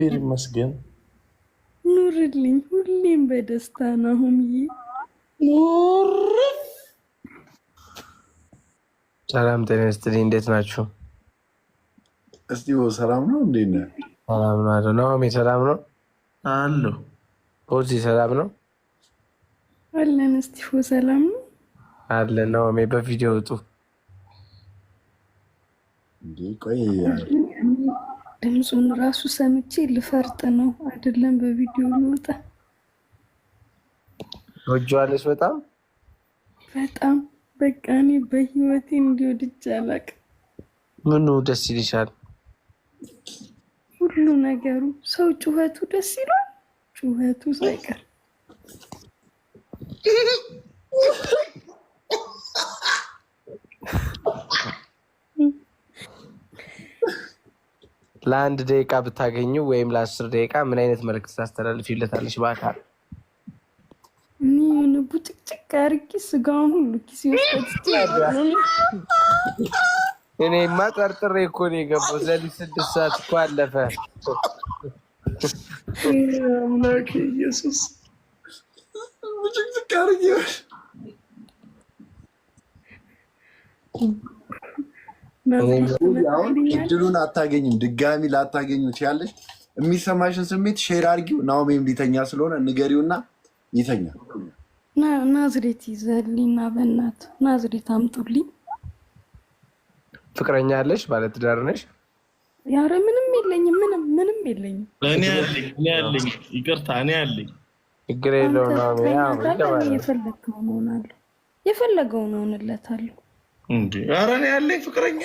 ይመስገን ኑርልኝ ሁሌም በደስታ ነው። አሁንዬ ኑር። ሰላም ጤና ይስጥልኝ። እንዴት ናችሁ? እስቲ ሰላም ነው? እንዴት ነህ? ሰላም ነው አለ ናኦሚ። ሰላም ነው አለሁ። ፖዚ ሰላም ነው አለን። እስቲፎ ሰላም ነው አለ ናኦሚ። በቪዲዮ ውጡ። እንዴ ቆይ ድምፁን ራሱ ሰምቼ ልፈርጥ ነው አይደለም በቪዲዮ ልወጣ። ወጆዋለሽ በጣም በጣም በቃ እኔ በህይወቴ እንዲወድጅ አላውቅም። ምኑ ደስ ይልሻል? ሁሉ ነገሩ። ሰው ጩኸቱ ደስ ይላል፣ ጩኸቱ ሳይቀር ለአንድ ደቂቃ ብታገኙ ወይም ለ10 ደቂቃ ምን አይነት መልዕክት ታስተላልፊለታለሽ? በአካል እኔ የሆነ ቡጭቅጭቅ አድርጌ ስጋውን ሁሉ ኪሴ ውስጥ እኔማ ጠርጥሬ እኮ ነው የገባው። ስለዚህ 6 ሰዓት እኮ አለፈ። አምላክ ኢየሱስ ጭቅጭቅ አድርጌ አሁን እድሉን አታገኝም። ድጋሚ ላታገኙ ትያለሽ። የሚሰማሽን ስሜት ሼር አድርጊው። ናኦሚም ሊተኛ ስለሆነ ንገሪውና ይተኛ። ናዝሬት ይዘልኝና በእናት ናዝሬት አምጡልኝ። ፍቅረኛ አለሽ? ባለትዳር ነሽ? ያረ ምንም የለኝም፣ ምንም የለኝም። እኔ ያለኝ ይቅርታ፣ እኔ ያለኝ ችግር የለውም። ናኦሚ የፈለገውን ሆናለሁ፣ የፈለገውን ሆንለታለሁ። እንዴ ኧረ እኔ ያለኝ ፍቅረኛ።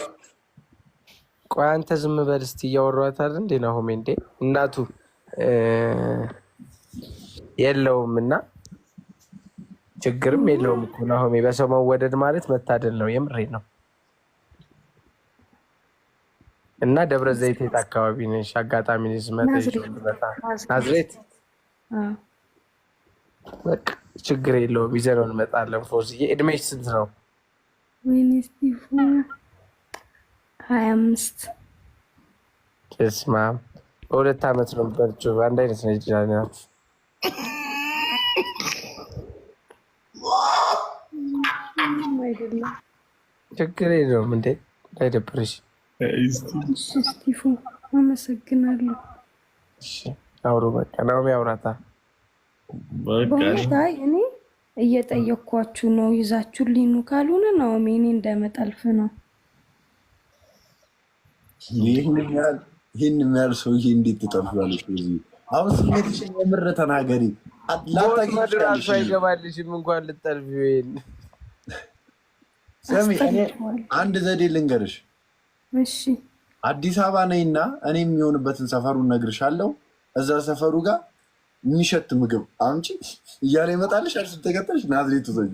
ቆይ አንተ ዝም በል እስኪ። እያወራኋት አይደል እንዴ ናኦሚ? እንዴ እናቱ የለውም እና ችግርም የለውም እኮ ናኦሚ። በሰው መወደድ ማለት መታደል ነው። የምሬ ነው። እና ደብረ ዘይት የት አካባቢ ነሽ? አጋጣሚ ስመጣ ናዝሬት። በቃ ችግር የለውም፣ ይዘነው እንመጣለን። ፎዝዬ እድሜሽ ስንት ነው? ወይኔ ስቲፎ 25 ስማ፣ በ2 ዓመት ነው በርቹ። አንድ አይነት ነች ናት። አይደለም ችግር የለውም። እንዴ አይደብርሽ? ስቲፎ አመሰግናለሁ። አውሩ በቃ ናኦሚ አውራታ። በእውነት አይ እኔ እየጠየኳችሁ ነው፣ ይዛችሁልኝ ነው። ካልሆነ ናኦሚ እኔ እንደመጠልፍ ነው። ይህን የሚያል ሰውዬ እንዴት ትጠልፊዋለሽ? አሁን ስሜትሽን የምር ተናገሪ። ላታግራሱ አይገባልሽም እንኳን ልጠልፊ። ሰሚ እኔ አንድ ዘዴ ልንገርሽ። እሺ አዲስ አበባ ነይና እኔ የሚሆንበትን ሰፈሩን ነግርሻለሁ። እዛ ሰፈሩ ጋር የሚሸት ምግብ አምጪ እያለ ይመጣልሽ። አልስተገጠሽ ናዝሬት ዘጁ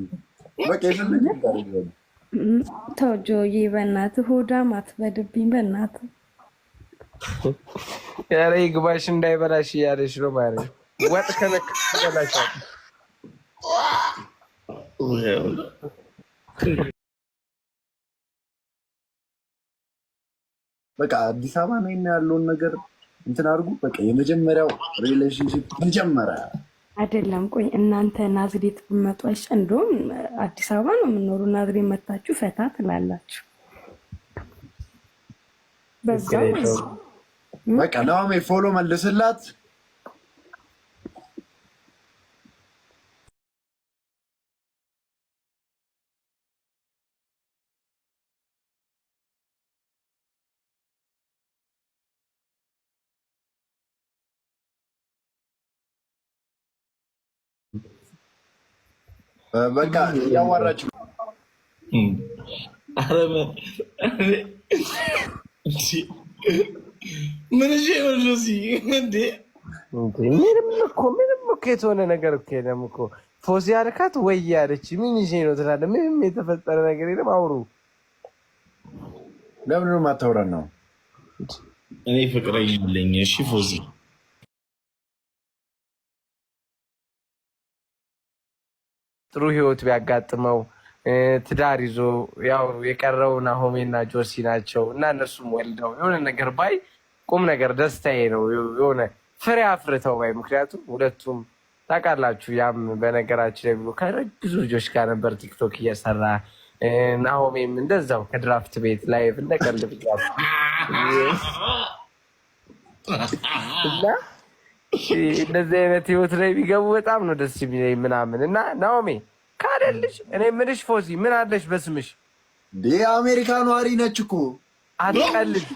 በቃ ይፈልግ ይባላል። ተው ጆዬ በእናትህ ሆዳም አትበድብኝ በእናትህ። ኧረ ይግባሽ እንዳይበላሽ እያለሽ ነው ማለት ወጥ ከነክ ይበላሻል። በቃ አዲስ አበባ ነይና ያለውን ነገር እንትን አድርጉ። በቃ የመጀመሪያው ሪሌሽንሺፕ መጀመሪያ አይደለም። ቆይ እናንተ ናዝሬት ብመጡ አይሻ? እንደውም አዲስ አበባ ነው የምኖሩ። ናዝሬት መታችሁ ፈታ ትላላችሁ። በቃ ናኦሚ ፎሎ መልስላት። በቃ ያዋራችሁ ምን እሺ ነው እንዴ? ምንም እኮ የተሆነ ነገር እኮ የለም እኮ። ፎዚ አልካት ወይ ያለች ምን ይዤ ነው ትላለህ? ምንም የተፈጠረ ነገር የለም። አውሩ። ለምን ነው የማታወራን ነው? እኔ ፍቅረኛ አለኝ። እሺ ፎዚ ጥሩ ህይወት ቢያጋጥመው ትዳር ይዞ ያው የቀረው ናሆሜና ጆሲ ናቸው እና እነሱም ወልደው የሆነ ነገር ባይ ቁም ነገር ደስታዬ ነው የሆነ ፍሬ አፍርተው ባይ። ምክንያቱም ሁለቱም ታውቃላችሁ፣ ያም በነገራችን ላይ ብሎ ከብዙ ልጆች ጋር ነበር ቲክቶክ እየሰራ ናሆሜም እንደዛው ከድራፍት ቤት ላይቭ እንደቀልድ ብያለሁ እና እንደዚህ አይነት ህይወት ላይ ቢገቡ በጣም ነው ደስ የሚለኝ ምናምን እና ናሆሜ ካለልሽ እኔ ምንሽ ፎዚ ምን አለሽ በስምሽ አሜሪካ ነዋሪ ነች እኮ አትቀልድ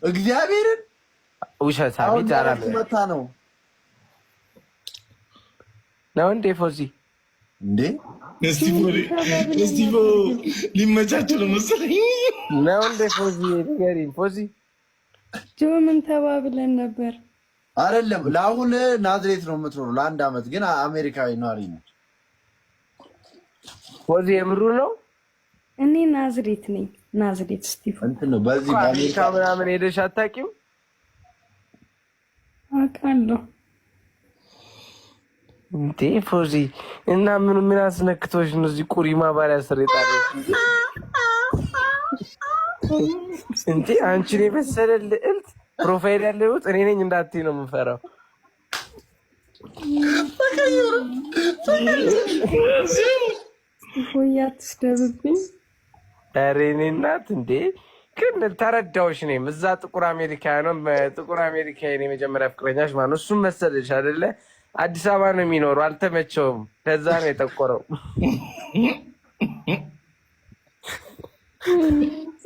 እግዚአብሔርን ውሸት አቤት መታ ነው እንዴ ፎዚ እንዴ እስቲፎ ሊመቻቸው ነው መሰለኝ ነው እንዴ ፎዚ ንገሪኝ ፎዚ ምን ተባብለን ነበር አይደለም ለአሁን ናዝሬት ነው የምትኖረው ለአንድ አመት ግን አሜሪካዊ ነዋሪ ነች ፎዚ የምሩ ነው እኔ ናዝሬት ነኝ ናዝሬት እስቲፎ እንትን ነው በዚህ አሜሪካ ምናምን ሄደሽ አታውቂም አውቃለሁ እንዴ ፎዚ እና ምን አስነክቶሽ ነው እዚህ ቁሪ ማባሪያ ስር የጣለሽ እንዴ አንቺን የመሰለ ልዕልት ፕሮፋይል ያለሁት እኔ ነኝ እንዳትዪ ነው የምፈራው ሆያት ስደብብኝ ኧረ እኔ እናት እንዴ ግን ተረዳሁሽ እኔም እዛ ጥቁር አሜሪካ ነው ጥቁር አሜሪካ የመጀመሪያ ፍቅረኛሽ ማለት ነው እሱም መሰለሽ አይደለ አዲስ አበባ ነው የሚኖሩ አልተመቸውም ከዛ ነው የጠቆረው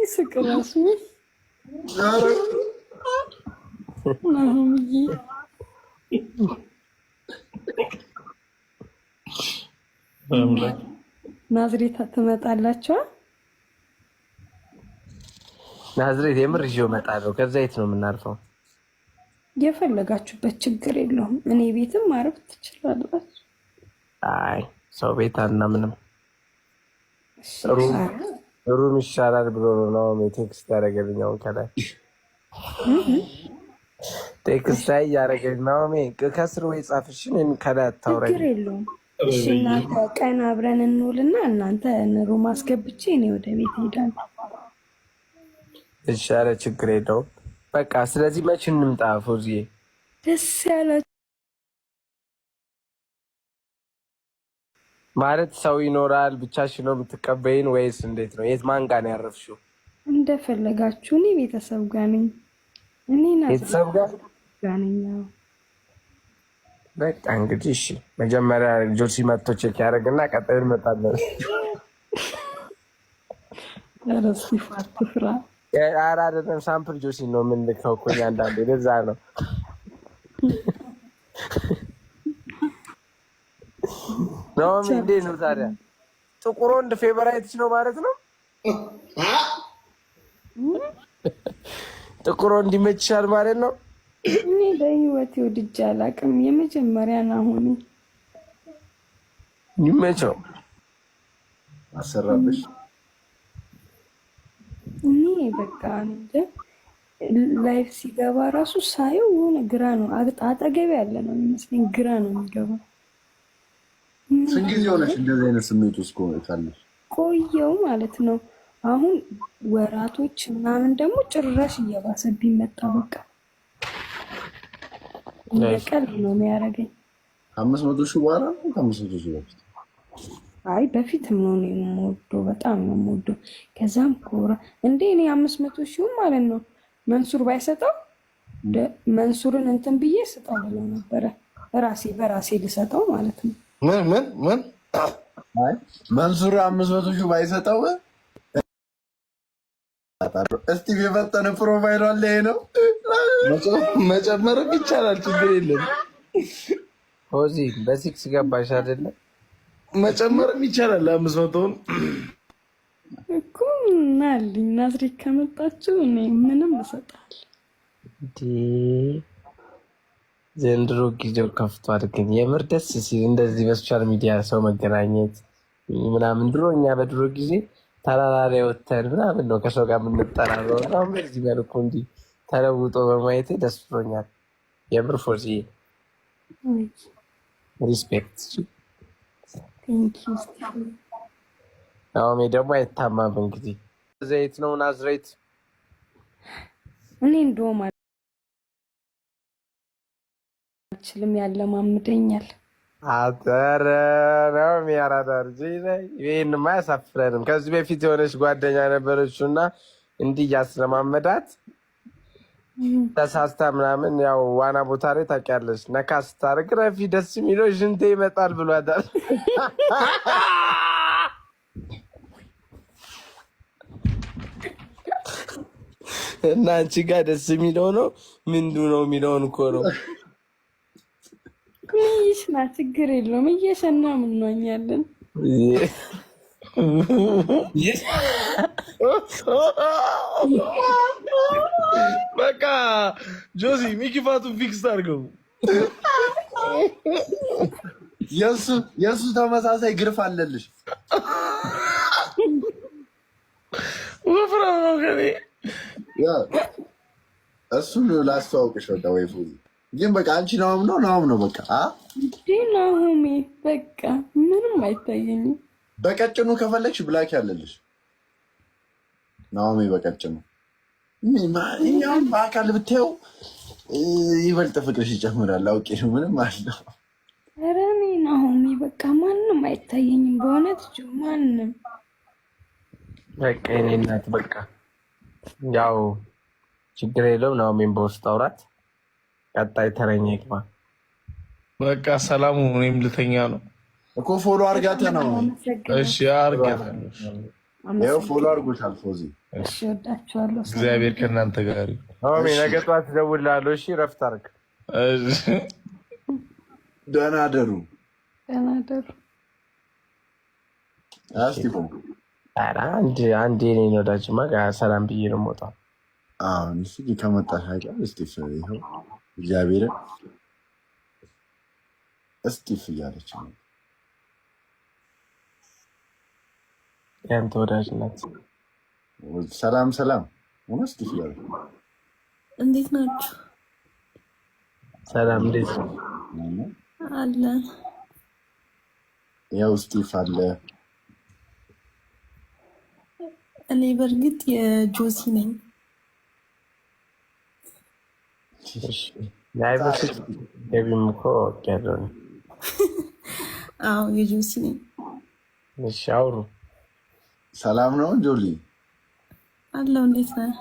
ይስቅራሱ ናሆምዬ ናዝሬት ትመጣላችሁ ናዝሬት የምር ይዤው እመጣለሁ ከዛ የት ነው የምናርፈው የፈለጋችሁበት ችግር የለውም እኔ ቤትም ማረፍ ትችላላችሁ አይ ሰው ቤት አናምንም ሩም ይሻላል ብሎ ነው ቴክስት ያደረገልኝ አሁን ከላይ ቴክስት ላይ ያደረገልኝ ነው ከስር ወይ ጻፍሽን ከላይ አታውራኝ ችግር የለውም እሺ እናንተ ቀን አብረን እንውልና እናንተ ሩም አስገብቼ እኔ ወደ ቤት ሄዳለሁ እሺ ኧረ ችግር የለውም በቃ ስለዚህ መቼ እንምጣ ፎዚዬ ደስ ያላችሁ ማለት ሰው ይኖራል ብቻሽን ነው የምትቀበይን ወይስ እንዴት ነው የት ማን ጋር ነው ያረፍሽው እንደፈለጋችሁ እኔ ቤተሰብ ጋር ነኝ ቤተሰብ ጋር ነኝ በቃ እንግዲህ እሺ መጀመሪያ ጆሲ መጥቶ ቼክ ያደርግና ቀጣዩ እንመጣለን ለረስቲ ፍራ ኧረ አይደለም ሳምፕል ጆሲ ነው የምንልከው እኮ አንዳንዴ ለዛ ነው ነው እንዴት ነው ታዲያ ጥቁር ወንድ ፌቨራይትሽ ነው ማለት ነው ጥቁር ወንድ ይመችሻል ማለት ነው እኔ በህይወቴ ወድጄ አላውቅም የመጀመሪያ ነው አሁን ይመቸው አሰራብሽ እኔ በቃ እንደ ላይፍ ሲገባ ራሱ ሳየው የሆነ ግራ ነው አጠገብ ያለ ነው የሚመስለኝ ግራ ነው የሚገባው ስንት ጊዜ ሆነሽ እንደዚህ አይነት ስሜት ውስጥ ቆየው ማለት ነው አሁን ወራቶች ምናምን ደግሞ ጭራሽ እየባሰብኝ መጣ በቃ ቀልድ ነው የሚያደርገኝ 500 ሺህ በኋላ 500 ሺህ በፊት አይ በፊትም ነው የምወደው በጣም ነው የምወደው ከዛም ኮራ እንዴ እኔ 500 ሺህ ማለት ነው መንሱር ባይሰጠው መንሱርን እንትን ብዬ ስጠው ብለው ነበረ በራሴ ልሰጠው ማለት ነው ምን አይ መንሱር 500 ሺህ ባይሰጠው እስቲ የፈጠነ ፕሮፋይል አለ ነው መጨመርም ይቻላል ችግር የለም ሆዚ በሲክስ ገባሽ አይደለ መጨመርም ይቻላል 500ን እኮ ናልኝ ናዝሬት ከመጣችሁ እኔ ምንም እሰጣለሁ እንዴ ዘንድሮ ጊዜው ከፍቷል ግን የምር ደስ ሲል እንደዚህ በሶሻል ሚዲያ ሰው መገናኘት ምናምን ድሮ እኛ በድሮ ጊዜ ተራራሪ ወተን ምናምን ነው ከሰው ጋር የምንጠራረው አሁን በዚህ መልኩ እንዲህ ተለውጦ በማየቴ ደስ ብሎኛል የምር ፎዚዬ ሪስፔክት ቴንኪው አሁን ደግሞ አይታማም እንግዲህ ዘይት ነው ናዝሬት እኔ እንደውም አልችልም፣ ያለማምደኛል። አተረ ነው የሚያራዳር ይህንማ አያሳፍረንም። ከዚህ በፊት የሆነች ጓደኛ ነበረችው እና እንዲህ እያስለማመዳት ተሳስታ ምናምን ያው ዋና ቦታ ላይ ታውቂያለሽ፣ ነካ ስታደርግ ረፊ ደስ የሚለው ሽንቴ ይመጣል ብሏታል። እና አንቺ ጋር ደስ የሚለው ነው ምንዱ ነው የሚለውን እኮ ነው። ይሽና ችግር የለውም እየሸና ምንዋኛለን። በቃ ጆሲ ሚኪፋቱን ፊክስ አድርገው። የእሱ ተመሳሳይ ግርፍ አለልሽ። ወፍራም ነው ከኔ እሱን ላስተዋውቅሽ። በቃ ወይ ግን በቃ አንቺ ናም ነው በቃ ናሆሜ በቃ ምንም አይታየኝም። በቀጭኑ ከፈለግሽ ብላክ ያለልሽ ናሆሜ በቀጭኑ ማንኛውም በአካል ብታየው ይበልጥ ፍቅርሽ ይጨምራል። አውቄ ነው ምንም አለው። ኧረ እኔ ናሆሜ በቃ ማንም አይታየኝም በእውነት ማንም። በቃ የእኔ እናት በቃ ያው ችግር የለውም። ናሆሜን በውስጥ አውራት። ቀጣይ ተረኛ ይግባ። በቃ ሰላሙ እኔም ልተኛ ነው እኮ ፎሎ አርጋተ ነው። እሺ አርጋተ ያው ፎሎ አርጎታል። ፎዚ እሺ ወዳችኋለሁ። እግዚአብሔር ከእናንተ ጋር ይሁን። ናሆሜ ነገ ጠዋት እደውልልሃለሁ። እሺ ረፍት አድርግ። ደህና ደሩ። ደህና ደሩ። አስቲቆ አንድ የኔን ወዳጅማ ሰላም ብዬ ነው የምወጣው። እስኪ ከመጣሽ አይቀር እስጢፍ ይኸው እግዚአብሔርን እስጢፍ እያለች ነው። ያንተ ወዳጅ ናት። ሰላም ሰላም ሆነ እስጢፍ እያለች እንዴት ናችሁ? ሰላም እንዴት ነው? አለ ያው እስጢፍ አለ። እኔ በእርግጥ የጆሲ ነኝ። ገቢም እኮ ያለው ነው። አዎ የጆሲ ነኝ። እሺ አውሩ። ሰላም ነው ጆሊ? አለው እንዴት ነህ?